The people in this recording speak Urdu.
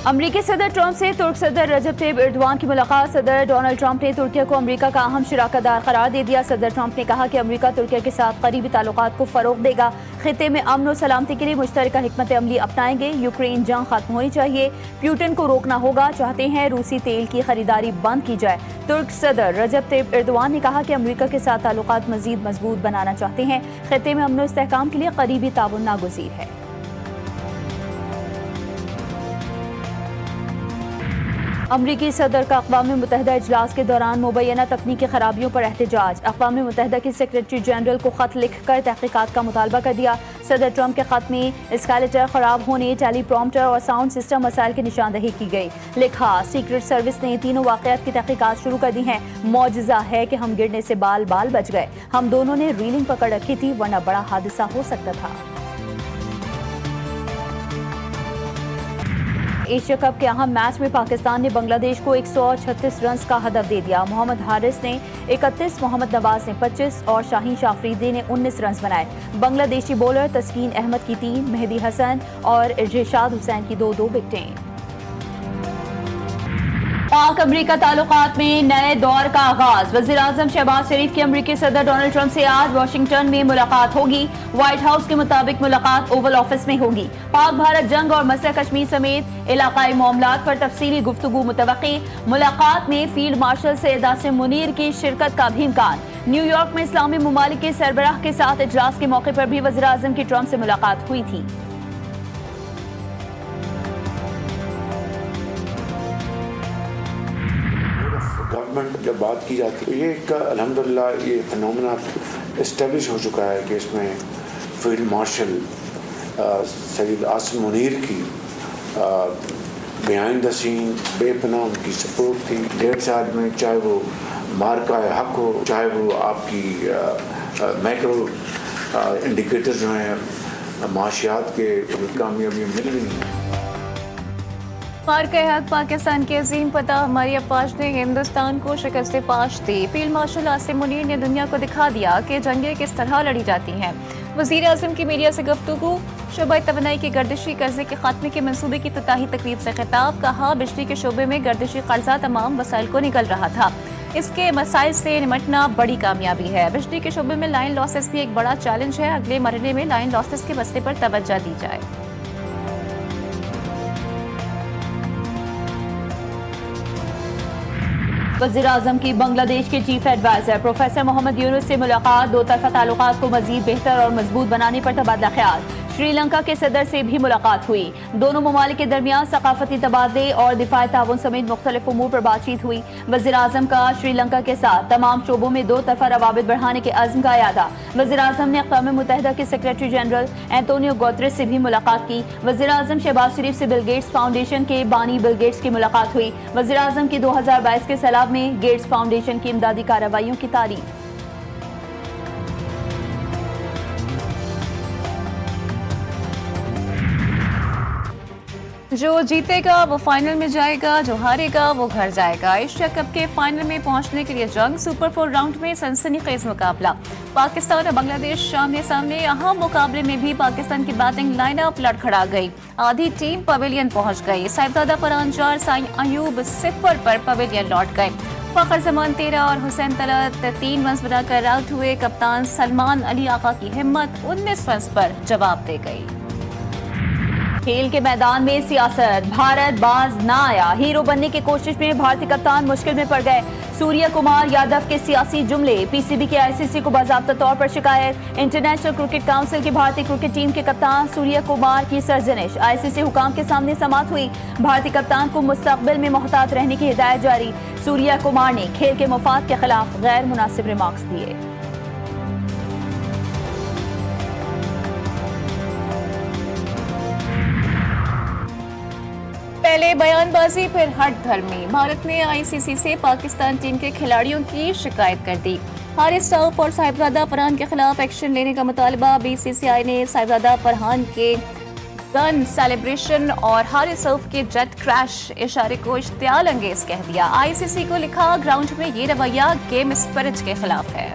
امریکی صدر ٹرمپ سے ترک صدر رجب طیب ایردوان کی ملاقات۔ صدر ڈونلڈ ٹرمپ نے ترکیہ کو امریکہ کا اہم شراکت دار قرار دے دیا۔ صدر ٹرمپ نے کہا کہ امریکہ ترکیہ کے ساتھ قریبی تعلقات کو فروغ دے گا، خطے میں امن و سلامتی کے لیے مشترکہ حکمت عملی اپنائیں گے۔ یوکرین جنگ ختم ہونی چاہیے، پیوٹن کو روکنا ہوگا، چاہتے ہیں روسی تیل کی خریداری بند کی جائے۔ ترک صدر رجب طیب ایردوان نے کہا کہ امریکہ کے ساتھ تعلقات مزید مضبوط بنانا چاہتے ہیں، خطے میں امن و استحکام کے لیے قریبی تعاون ناگزیر ہے۔ امریکی صدر کا اقوام متحدہ اجلاس کے دوران مبینہ تکنیکی خرابیوں پر احتجاج۔ اقوام متحدہ کی سیکریٹری جنرل کو خط لکھ کر تحقیقات کا مطالبہ کر دیا۔ صدر ٹرمپ کے خط میں اسکیلیٹر خراب ہونے، ٹیلی پرومپٹر اور ساؤنڈ سسٹم مسائل کی نشاندہی کی گئی۔ لکھا، سیکریٹ سروس نے تینوں واقعات کی تحقیقات شروع کر دی ہیں۔ معجزہ ہے کہ ہم گرنے سے بال بچ گئے۔ ہم دونوں نے ریلنگ پکڑ رکھی تھی، ورنہ بڑا حادثہ ہو سکتا تھا۔ ایشیا کپ کے اہم میچ میں پاکستان نے بنگلہ دیش کو 136 رنز کا ہدف دے دیا۔ محمد حارث نے 31، محمد نواز نے 25 اور شاہین شاہ افریدی نے 19 رنز بنائے۔ بنگلہ دیشی بولر تسکین احمد کی 3، مہدی حسن اور ارشاد حسین کی 2 وکٹیں۔ پاک امریکہ تعلقات میں نئے دور کا آغاز۔ وزیر اعظم شہباز شریف کی امریکی صدر ڈونلڈ ٹرمپ سے آج واشنگٹن میں ملاقات ہوگی۔ وائٹ ہاؤس کے مطابق ملاقات اوول آفس میں ہوگی۔ پاک بھارت جنگ اور مسئلہ کشمیر سمیت علاقائی معاملات پر تفصیلی گفتگو متوقع۔ ملاقات میں فیلڈ مارشل سید عاصم منیر کی شرکت کا بھی امکان۔ نیو یارک میں اسلامی ممالک کے سربراہ کے ساتھ اجلاس کے موقع پر بھی وزیر اعظم کی ٹرمپ سے ملاقات ہوئی تھی۔ گورنمنٹ جب بات کی جاتی ہے، یہ ایک الحمدللہ یہ فنومنا اسٹیبلش ہو چکا ہے کہ اس میں فیلڈ مارشل سید عاصم منیر کی بیہائنڈ دا سین بے پناہ ان کی سپورٹ تھی 1.5 سال میں، چاہے وہ مارکہ حق ہو، چاہے وہ آپ کی میکرو انڈیکیٹر جو ہیں معاشیات کے کامیابی مل رہی ہیں۔ مارکہ حق پاکستان کے عظیم فتح ہماری افواج نے ہندوستان کو شکست پاش دی۔ فیلڈ مارشل عاصم منیر نے دنیا کو دکھا دیا کہ جنگیں کس طرح لڑی جاتی ہیں۔ وزیر اعظم کی میڈیا سے گفتگو۔ شعبہ توانائی کے گردشی قرضے کے خاتمے کے منصوبے کی افتتاحی تقریب سے خطاب۔ کہا، بجلی کے شعبے میں گردشی قرضہ تمام وسائل کو نکل رہا تھا، اس کے مسائل سے نمٹنا بڑی کامیابی ہے۔ بجلی کے شعبے میں لائن لاسز بھی ایک بڑا چیلنج ہے، اگلے مرحلے میں لائن لاسز کے مسئلے پر توجہ دی جائے۔ وزیر اعظم کی بنگلہ دیش کے چیف ایڈوائزر پروفیسر محمد یونس سے ملاقات۔ 2 طرفہ تعلقات کو مزید بہتر اور مضبوط بنانے پر تبادلہ خیال۔ شری لنکا کے صدر سے بھی ملاقات ہوئی۔ دونوں ممالک کے درمیان ثقافتی تبادلے اور دفاعی تعاون سمیت مختلف امور پر بات چیت ہوئی۔ وزیر اعظم کا شری لنکا کے ساتھ تمام شعبوں میں 2 طرفہ روابط بڑھانے کے عزم کا اعادہ۔ وزیر اعظم نے اقوام متحدہ کے سیکریٹری جنرل اینٹونیو گوتریس سے بھی ملاقات کی۔ وزیر اعظم شہباز شریف سے بل گیٹس فاؤنڈیشن کے بانی بل گیٹس کی ملاقات ہوئی۔ وزیر اعظم کی 2022 کے سیلاب میں گیٹس فاؤنڈیشن کی امدادی کارروائیوں کی تعریف۔ جو جیتے گا وہ فائنل میں جائے گا، جو ہارے گا وہ گھر جائے گا۔ ایشیا کپ کے فائنل میں پہنچنے کے لیے جنگ۔ سپر 4 راؤنڈ میں سنسنی خیز مقابلہ۔ پاکستان اور بنگلہ دیش آمنے سامنے۔ اہم مقابلے میں بھی پاکستان کی بیٹنگ لائن اپ لڑکھڑا گئی، آدھی ٹیم پویلین پہنچ گئی۔ صاحبزادہ فرحان 4، سائن ایوب 0 پر پویلین لوٹ گئے۔ فخر زمان 13 اور حسین طلعت 3 رنز بنا کر آؤٹ ہوئے۔ کپتان سلمان علی آقا کی ہمت 19 رنز پر جواب دے گئی۔ کھیل کے میدان میں سیاست۔ بھارت باز نہ آیا، ہیرو بننے کی کوشش میں بھارتی کپتان مشکل میں پڑ گئے۔ سوریہ کمار یادو کے سیاسی جملے۔ پی سی بی کی آئی سی سی کو باضابطہ طور پر شکایت۔ انٹرنیشنل کرکٹ کونسل کی بھارتی کرکٹ ٹیم کے کپتان سوریہ کمار کی سرزنش۔ آئی سی سی حکام کے سامنے سماعت ہوئی۔ بھارتی کپتان کو مستقبل میں محتاط رہنے کی ہدایت جاری۔ سوریہ کمار نے کھیل کے مفاد کے خلاف غیر مناسب ریمارکس دیے۔ پہلے بیان بازی پھر ہٹ دھرمی۔ بھارت نے آئی سی سی سے پاکستان ٹیم کے کھلاڑیوں کی شکایت کر دی۔ حارث رؤف اور صاحبزادہ فرحان کے خلاف ایکشن لینے کا مطالبہ۔ بی سی سی آئی نے صاحبزادہ فرحان کے گن سیلیبریشن اور حارث رؤف کے جیٹ کریش اشارے کو اشتعال انگیز کہہ دیا۔ آئی سی سی کو لکھا، گراؤنڈ میں یہ رویہ گیم اسپرٹ کے خلاف ہے۔